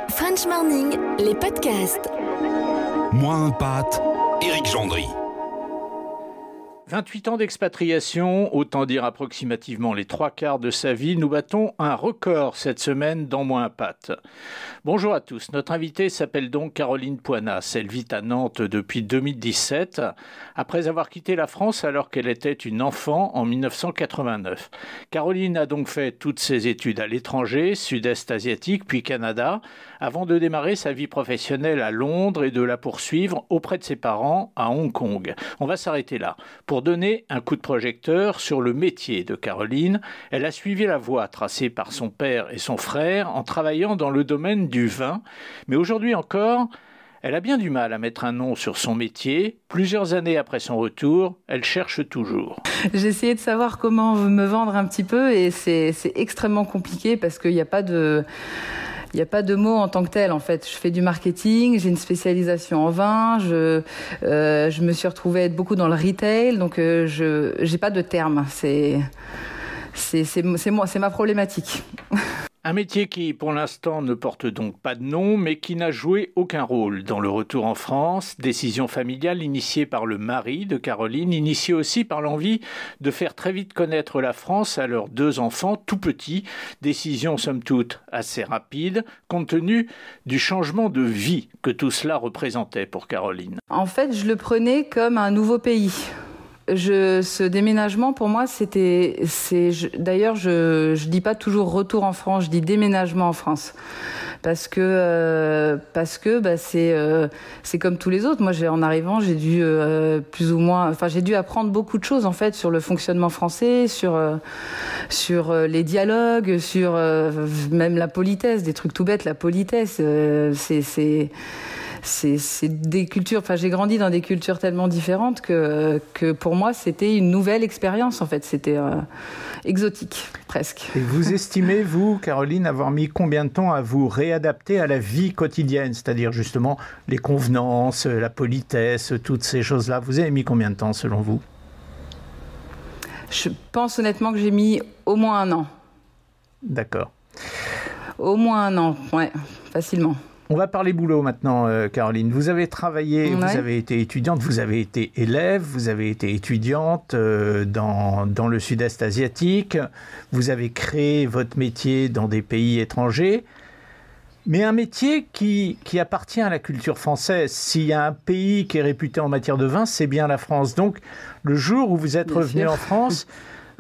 French Morning, les podcasts. Moins pâte, Éric Gendry. 28 ans d'expatriation, autant dire approximativement les 3/4 de sa vie, nous battons un record cette semaine dans Moins Pâte. Bonjour à tous, notre invitée s'appelle donc Caroline Poinas. Elle vit à Nantes depuis 2017, après avoir quitté la France alors qu'elle était une enfant en 1989. Caroline a donc fait toutes ses études à l'étranger, sud-est asiatique puis Canada, avant de démarrer sa vie professionnelle à Londres et de la poursuivre auprès de ses parents à Hong Kong. On va s'arrêter là. Pour donner un coup de projecteur sur le métier de Caroline, elle a suivi la voie tracée par son père et son frère en travaillant dans le domaine du vin. Mais aujourd'hui encore, elle a bien du mal à mettre un nom sur son métier. Plusieurs années après son retour, elle cherche toujours. J'ai essayé de savoir comment me vendre un petit peu et c'est extrêmement compliqué parce qu'il n'y a pas de... Il n'y a pas de mot en tant que tel, en fait. Je fais du marketing, j'ai une spécialisation en vin, je me suis retrouvée à être beaucoup dans le retail, donc j'ai pas de terme. C'est moi, c'est ma problématique. Un métier qui, pour l'instant, ne porte donc pas de nom, mais qui n'a joué aucun rôle dans le retour en France. Décision familiale initiée par le mari de Caroline, initiée aussi par l'envie de faire très vite connaître la France à leurs 2 enfants tout petits. Décision, somme toute, assez rapide, compte tenu du changement de vie que tout cela représentait pour Caroline. En fait, je le prenais comme un nouveau pays. Ce déménagement, pour moi, d'ailleurs, je dis pas toujours retour en France, je dis déménagement en France. Parce que c'est comme tous les autres. Moi, en arrivant, j'ai dû j'ai dû apprendre beaucoup de choses, en fait, sur le fonctionnement français, sur les dialogues, sur même la politesse, des trucs tout bêtes, la politesse, c'est des cultures, j'ai grandi dans des cultures tellement différentes que pour moi c'était une nouvelle expérience en fait, c'était exotique presque. Et vous estimez, vous, Caroline, avoir mis combien de temps à vous réadapter à la vie quotidienne, c'est-à-dire justement les convenances, la politesse, toutes ces choses-là, vous avez mis combien de temps selon vous ? Je pense honnêtement que j'ai mis au moins 1 an. D'accord. Au moins 1 an, ouais, facilement. On va parler boulot maintenant, Caroline. Vous avez travaillé, Vous avez été étudiante, vous avez été élève, vous avez été étudiante dans le sud-est asiatique. Vous avez créé votre métier dans des pays étrangers. Mais un métier qui appartient à la culture française. S'il y a un pays qui est réputé en matière de vin, c'est bien la France. Donc, le jour où vous êtes revenu en France,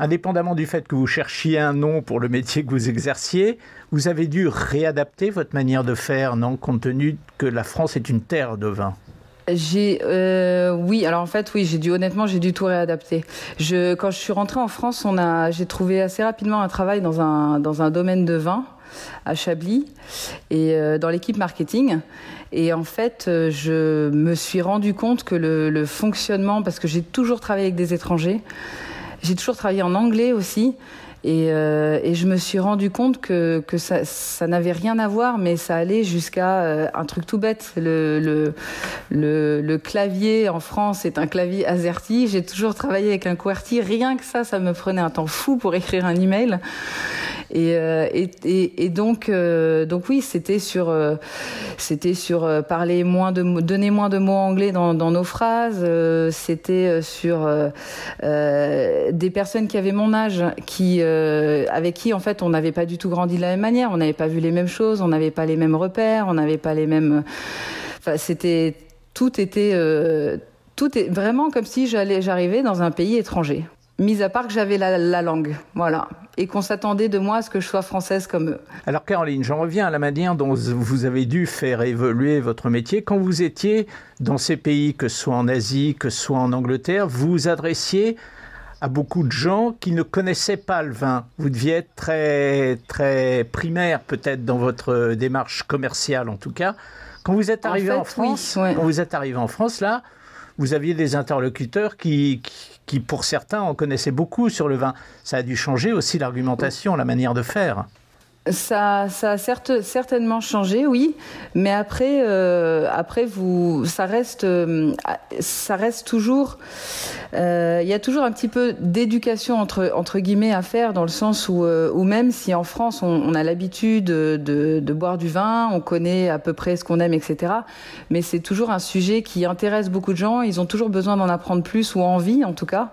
indépendamment du fait que vous cherchiez un nom pour le métier que vous exerciez, vous avez dû réadapter votre manière de faire, non, compte tenu que la France est une terre de vin. Oui, alors en fait, oui, j'ai dû tout réadapter. Quand je suis rentrée en France, j'ai trouvé assez rapidement un travail dans un domaine de vin à Chablis et dans l'équipe marketing. Et en fait, je me suis rendu compte que le fonctionnement, parce que j'ai toujours travaillé avec des étrangers, j'ai toujours travaillé en anglais aussi. Et je me suis rendu compte que ça n'avait rien à voir, mais ça allait jusqu'à un truc tout bête. Le clavier en France est un clavier AZERTY. J'ai toujours travaillé avec un QWERTY. Rien que ça me prenait un temps fou pour écrire un email. Et donc oui, c'était sur parler donner moins de mots anglais dans nos phrases. C'était sur des personnes qui avaient mon âge, avec qui en fait on n'avait pas du tout grandi de la même manière, on n'avait pas vu les mêmes choses, on n'avait pas les mêmes repères, on n'avait pas les mêmes. Enfin, tout est vraiment comme si j'arrivais dans un pays étranger. Mis à part que j'avais la langue, voilà, et qu'on s'attendait de moi à ce que je sois française comme eux. Alors Caroline, j'en reviens à la manière dont vous avez dû faire évoluer votre métier. Quand vous étiez dans ces pays, que ce soit en Asie, que ce soit en Angleterre, vous vous adressiez à beaucoup de gens qui ne connaissaient pas le vin. Vous deviez être très, très primaire peut-être dans votre démarche commerciale en tout cas. Quand vous êtes arrivé en France, oui, ouais. Quand vous êtes arrivé en France, là, vous aviez des interlocuteurs qui, pour certains, en connaissaient beaucoup sur le vin. Ça a dû changer aussi l'argumentation, la manière de faire. Ça a certainement changé, oui, mais après ça reste toujours. Il y a toujours un petit peu d'éducation entre guillemets à faire, dans le sens où même si en France on a l'habitude de boire du vin, on connaît à peu près ce qu'on aime, etc. Mais c'est toujours un sujet qui intéresse beaucoup de gens. Ils ont toujours besoin d'en apprendre plus, ou envie en tout cas.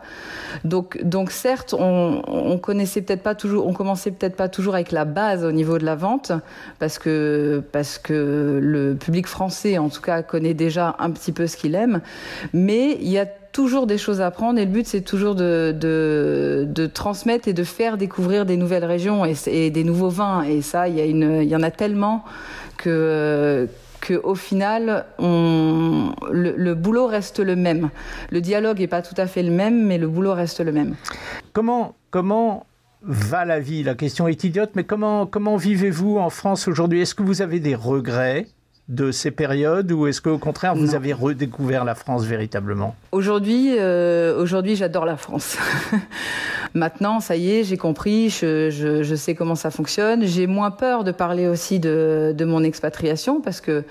Donc certes, on commençait peut-être pas toujours avec la base au niveau de la vente, parce que le public français, en tout cas, connaît déjà un petit peu ce qu'il aime. Mais il y a toujours des choses à apprendre, et le but, c'est toujours de transmettre et de faire découvrir des nouvelles régions et des nouveaux vins. Et ça, il y en a tellement qu'au final, le boulot reste le même. Le dialogue n'est pas tout à fait le même, mais le boulot reste le même. Comment va la vie? La question est idiote, mais comment vivez-vous en France aujourd'hui? Est-ce que vous avez des regrets de ces périodes, ou est-ce qu'au contraire, vous avez redécouvert la France véritablement? Aujourd'hui, j'adore la France. Maintenant, ça y est, j'ai compris, je sais comment ça fonctionne. J'ai moins peur de parler aussi de mon expatriation, parce que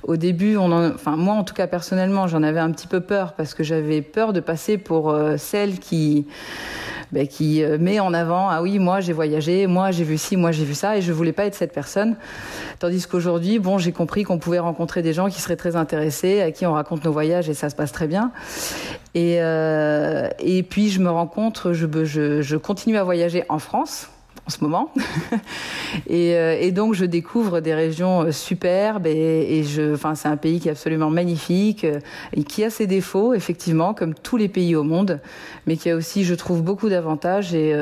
au début, moi en tout cas personnellement, j'en avais un petit peu peur, parce que j'avais peur de passer pour celle qui met en avant, ah oui, moi j'ai voyagé, moi j'ai vu ci, moi j'ai vu ça, et je voulais pas être cette personne. Tandis qu'aujourd'hui, j'ai compris qu'on pouvait rencontrer des gens qui seraient très intéressés, à qui on raconte nos voyages, et ça se passe très bien. Et puis je me rends compte, je continue à voyager en France en ce moment, et donc je découvre des régions superbes, c'est un pays qui est absolument magnifique, et qui a ses défauts effectivement, comme tous les pays au monde, mais qui a aussi, je trouve, beaucoup d'avantages, et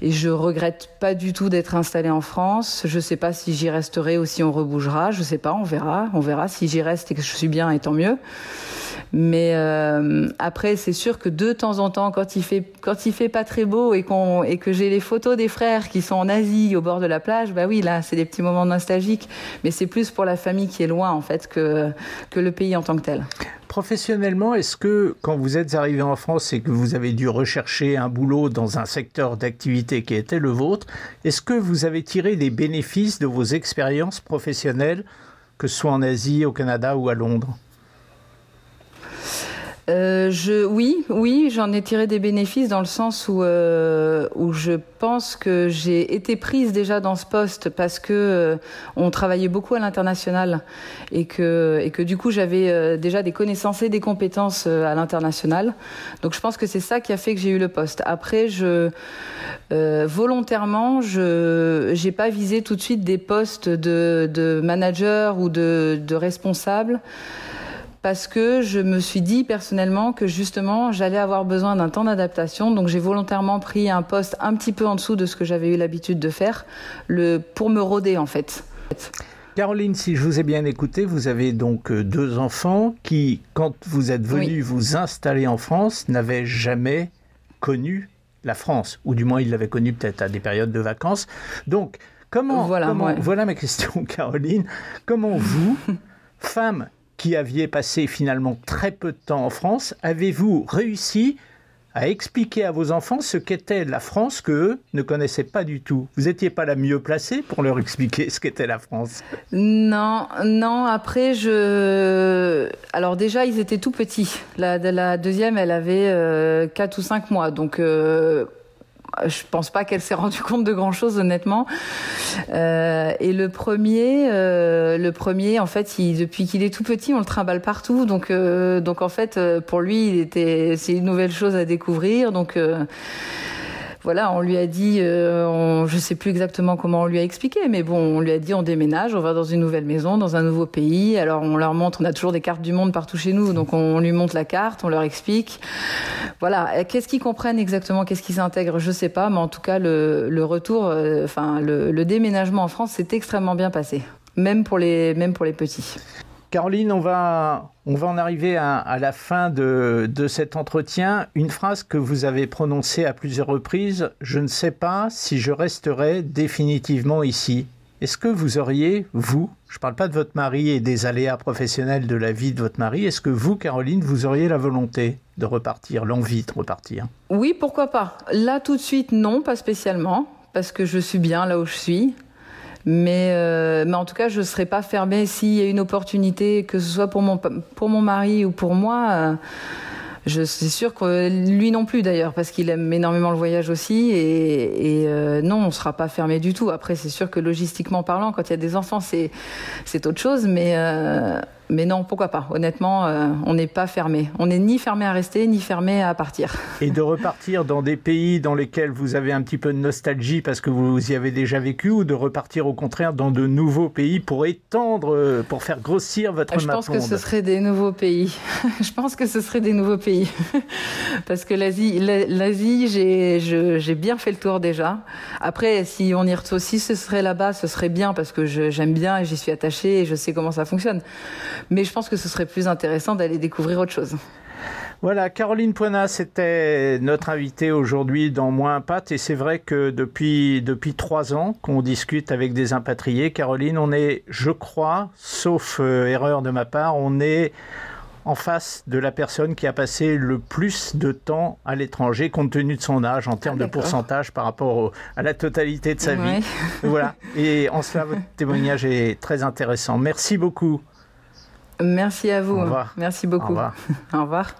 je regrette pas du tout d'être installée en France. Je sais pas si j'y resterai ou si on rebougera, je sais pas, on verra. Si j'y reste et que je suis bien, et tant mieux. Mais après, c'est sûr que de temps en temps, quand il fait pas très beau, et que j'ai les photos des frères qui sont en Asie au bord de la plage, bah oui, là c'est des petits moments nostalgiques, mais c'est plus pour la famille qui est loin en fait que le pays en tant que tel. Professionnellement, est-ce que quand vous êtes arrivé en France et que vous avez dû rechercher un boulot dans un secteur d'activité qui était le vôtre, est-ce que vous avez tiré des bénéfices de vos expériences professionnelles, que ce soit en Asie, au Canada ou à Londres? Oui, j'en ai tiré des bénéfices, dans le sens où je pense que j'ai été prise déjà dans ce poste parce que on travaillait beaucoup à l'international, et que du coup j'avais déjà des connaissances et des compétences à l'international. Donc je pense que c'est ça qui a fait que j'ai eu le poste. Après, volontairement, j'ai pas visé tout de suite des postes de manager ou de responsable, parce que je me suis dit personnellement que justement j'allais avoir besoin d'un temps d'adaptation. Donc j'ai volontairement pris un poste un petit peu en dessous de ce que j'avais eu l'habitude de faire, pour me rôder en fait. Caroline, si je vous ai bien écouté, vous avez donc 2 enfants qui, quand vous êtes venue vous installer en France, n'avaient jamais connu la France, ou du moins ils l'avaient connue peut-être à des périodes de vacances. Donc voilà ma question, Caroline. Comment vous, femme qui aviez passé finalement très peu de temps en France, avez-vous réussi à expliquer à vos enfants ce qu'était la France qu'eux ne connaissaient pas du tout? Vous n'étiez pas la mieux placée pour leur expliquer ce qu'était la France? Non, après alors déjà, ils étaient tout petits. La deuxième, elle avait 4 ou 5 mois, donc je pense pas qu'elle s'est rendue compte de grand chose, honnêtement. Et le premier, en fait, depuis qu'il est tout petit, on le trimballe partout. Donc en fait, pour lui, c'est une nouvelle chose à découvrir. Donc voilà, on lui a dit, je sais plus exactement comment on lui a expliqué, mais bon, on lui a dit, on déménage, on va dans une nouvelle maison, dans un nouveau pays. Alors on leur montre, on a toujours des cartes du monde partout chez nous, donc on lui montre la carte, on leur explique. Voilà, qu'est-ce qu'ils comprennent exactement, qu'est-ce qu'ils intègrent, je sais pas, mais en tout cas le retour, le déménagement en France, s'est extrêmement bien passé, même pour les petits. Caroline, on va en arriver à la fin de cet entretien. Une phrase que vous avez prononcée à plusieurs reprises, « Je ne sais pas si je resterai définitivement ici ». Est-ce que vous auriez, je ne parle pas de votre mari et des aléas professionnels de la vie de votre mari, est-ce que vous, Caroline, vous auriez la volonté de repartir, l'envie de repartir? Oui, pourquoi pas. Là, tout de suite, non, pas spécialement, parce que je suis bien là où je suis. Mais en tout cas, je ne serai pas fermée s'il y a une opportunité, que ce soit pour mon mari ou pour moi. C'est sûr que lui non plus d'ailleurs, parce qu'il aime énormément le voyage aussi. Et non, on ne sera pas fermé du tout. Après, c'est sûr que logistiquement parlant, quand il y a des enfants, c'est autre chose. Mais non, pourquoi pas. Honnêtement, on n'est pas fermé. On n'est ni fermé à rester, ni fermé à partir. Et de repartir dans des pays dans lesquels vous avez un petit peu de nostalgie parce que vous y avez déjà vécu, ou de repartir au contraire dans de nouveaux pays pour étendre, pour faire grossir votre map monde? Je pense que ce serait des nouveaux pays. Je pense que ce serait des nouveaux pays. Parce que l'Asie, j'ai bien fait le tour déjà. Après, si on y retourne aussi, ce serait là-bas, ce serait bien parce que j'aime bien et j'y suis attachée et je sais comment ça fonctionne. Mais je pense que ce serait plus intéressant d'aller découvrir autre chose. Voilà, Caroline Poinat, c'était notre invitée aujourd'hui dans Moins un Pâte. Et c'est vrai que depuis 3 ans qu'on discute avec des impatriés, Caroline, on est, je crois, sauf erreur de ma part, on est en face de la personne qui a passé le plus de temps à l'étranger, compte tenu de son âge, en termes de pourcentage par rapport à la totalité de sa vie. Voilà. Et en cela, votre témoignage est très intéressant. Merci beaucoup. Merci à vous. Au revoir. Merci beaucoup. Au revoir. Au revoir.